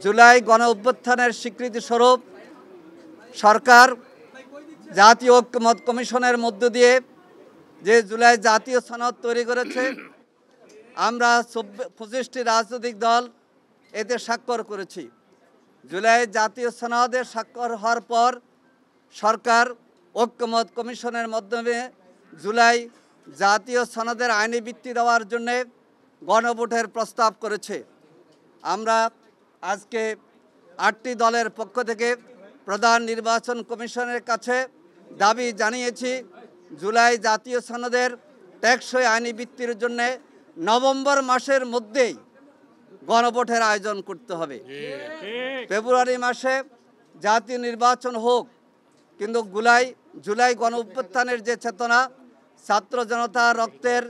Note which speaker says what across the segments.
Speaker 1: জুলাই গণ অভ্যুত্থানের স্বীকৃতি স্বরূপ সরকার জাতীয় ঐক্যমত্য কমিশনের মধ্য দিয়ে যে জুলাই জাতীয় সনদ তৈরি করেছে, আমরা 25টি রাজনৈতিক দল এতে স্বাক্ষর করেছি। জুলাই জাতীয় সনদে স্বাক্ষর হওয়ার পর সরকার ঐক্যমত্য কমিশনের মাধ্যমে জুলাই জাতীয় সনদের আইনি ভিত্তি দেওয়ার জন্যে গণভোটের প্রস্তাব করেছে। আমরা আজকে 8টি দলের পক্ষ থেকে প্রধান নির্বাচন কমিশনের কাছে দাবি জানিয়েছি, জুলাই জাতীয় সনদের টেকসই আইনি ভিত্তির জন্য নভেম্বর মাসের মধ্যেই গণভোটের আয়োজন করতে হবে। ফেব্রুয়ারি মাসে জাতীয় নির্বাচন হোক, কিন্তু জুলাই গণ অভ্যুত্থানের যে চেতনা, ছাত্র জনতা রক্তের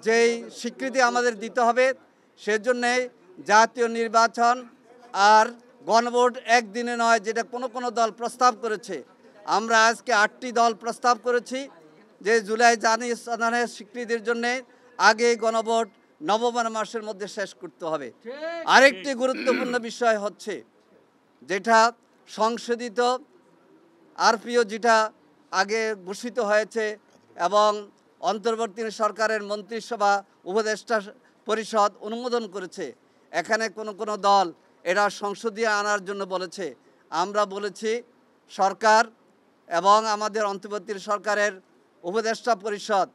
Speaker 1: যেই স্বীকৃতি আমাদের দিতে হবে, সেজন্যে জাতীয় নির্বাচন আর গণভোট একদিনে নয়, যেটা কোনো দল প্রস্তাব করেছে। আমরা আজকে 8টি দল প্রস্তাব করেছি যে জুলাই জাতীয় সনদের স্বীকৃতির জন্যে আগে গণভোট নভেম্বর মাসের মধ্যে শেষ করতে হবে। আরেকটি গুরুত্বপূর্ণ বিষয় হচ্ছে, যেটা সংশোধিত আরপিও যেটা আগে ঘোষিত হয়েছে এবং অন্তর্বর্তী সরকারের মন্ত্রিসভা উপদেষ্টা পরিষদ অনুমোদন করেছে, এখানে কোনো দল এরা সংসদীয় আনার জন্য বলেছে। আমরা বলেছি সরকার এবং আমাদের অন্তর্বর্তী সরকারের উপদেষ্টা পরিষদ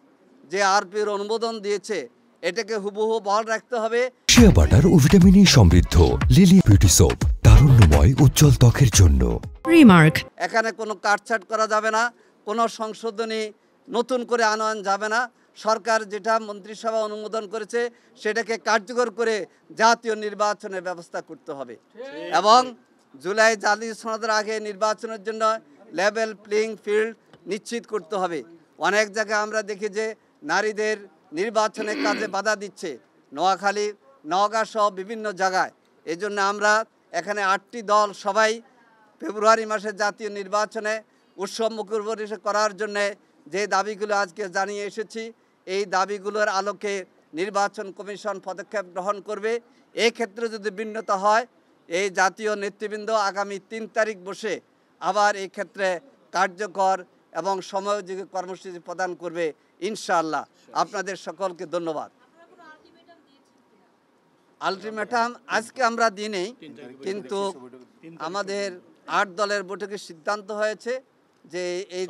Speaker 1: যে আরপিওর অনুমোদন দিয়েছে, এটাকে হুবহু বহাল রাখতে হবে।
Speaker 2: শিয়া বাটার ও ভিটামিন ই সমৃদ্ধ লিলি বিউটি সোপ, তারুণ্যময় উজ্জ্বল ত্বকের জন্য।
Speaker 3: রিমার্ক,
Speaker 1: এখানে কোনো কাটছাট করা যাবে না, কোনো সংশোধনী নতুন করে আনয়ন যাবে না। সরকার যেটা মন্ত্রিসভা অনুমোদন করেছে সেটাকে কার্যকর করে জাতীয় নির্বাচনের ব্যবস্থা করতে হবে এবং জুলাই জাতীয় সনদের আগে নির্বাচনের জন্য লেভেল প্লেইং ফিল্ড নিশ্চিত করতে হবে। অনেক জায়গায় আমরা দেখি যে নারীদের নির্বাচনের কাজে বাধা দিচ্ছে, নোয়াখালী, নওগাঁ সহ বিভিন্ন জায়গায়। এই জন্য আমরা এখানে 8টি দল সবাই ফেব্রুয়ারি মাসে জাতীয় নির্বাচনে উৎসবমুখর পরিবেশ করার জন্যে যে দাবিগুলো আজকে জানিয়ে এসেছি, এই দাবিগুলোর আলোকে নির্বাচন কমিশন পদক্ষেপ গ্রহণ করবে। এই ক্ষেত্রে যদি ভিন্নতা হয়, এই জাতীয় নেতৃবৃন্দ আগামী 3 তারিখ বসে আবার এই ক্ষেত্রে কার্যকর এবং সময়োযোগী কর্মসূচি প্রদান করবে ইনশাআল্লাহ। আপনাদের সকলকে ধন্যবাদ। আলটিমেটাম আজকে আমরা দিই, কিন্তু আমাদের 8 দলের বৈঠকে সিদ্ধান্ত হয়েছে যে এই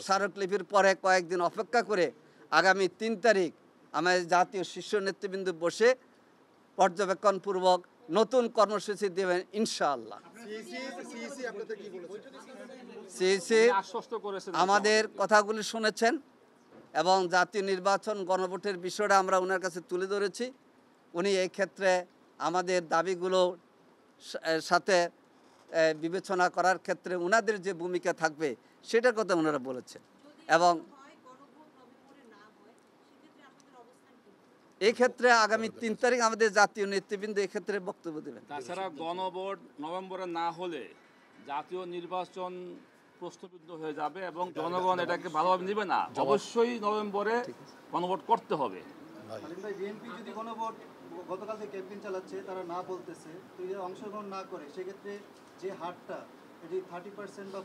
Speaker 1: স্মারকলিপির পরে কয়েকদিন অপেক্ষা করে আগামী 3 তারিখ আমাদের জাতীয় শীর্ষ নেতৃবৃন্দ বসে পর্যবেক্ষণপূর্বক নতুন কর্মসূচি দেবেন ইনশাআল্লাহ। সিইসি আমাদের কথাগুলি শুনেছেন এবং জাতীয় নির্বাচন গণভোটের বিষয়টা আমরা ওনার কাছে তুলে ধরেছি। উনি এই ক্ষেত্রে আমাদের দাবিগুলো সাথে বিবেচনা করার ক্ষেত্রে ওনাদের যে ভূমিকা থাকবে সেটার কথা ওনারা বলেছেন এবং এই ক্ষেত্রে আগামী 3 তারিখ আমাদের জাতীয় নেতৃবৃন্দ এই ক্ষেত্রে বক্তব্য দেবেন।
Speaker 4: তাছাড়া গণভোট নভেম্বরে না হলে জাতীয় নির্বাচন প্রশ্নবিদ্ধ হয়ে যাবে এবং জনগণ এটাকে ভালোভাবে নেবে না। অবশ্যই নভেম্বরে গণভোট করতে হবে।
Speaker 5: বিএনপি যদি গণভোট গতকাল থেকে ক্যাম্পেইন চালাচ্ছে, তারা না বলতেছে, তো এরা অংশগ্রহণ না করে, সেক্ষেত্রে যে হারটা এটি 30% বা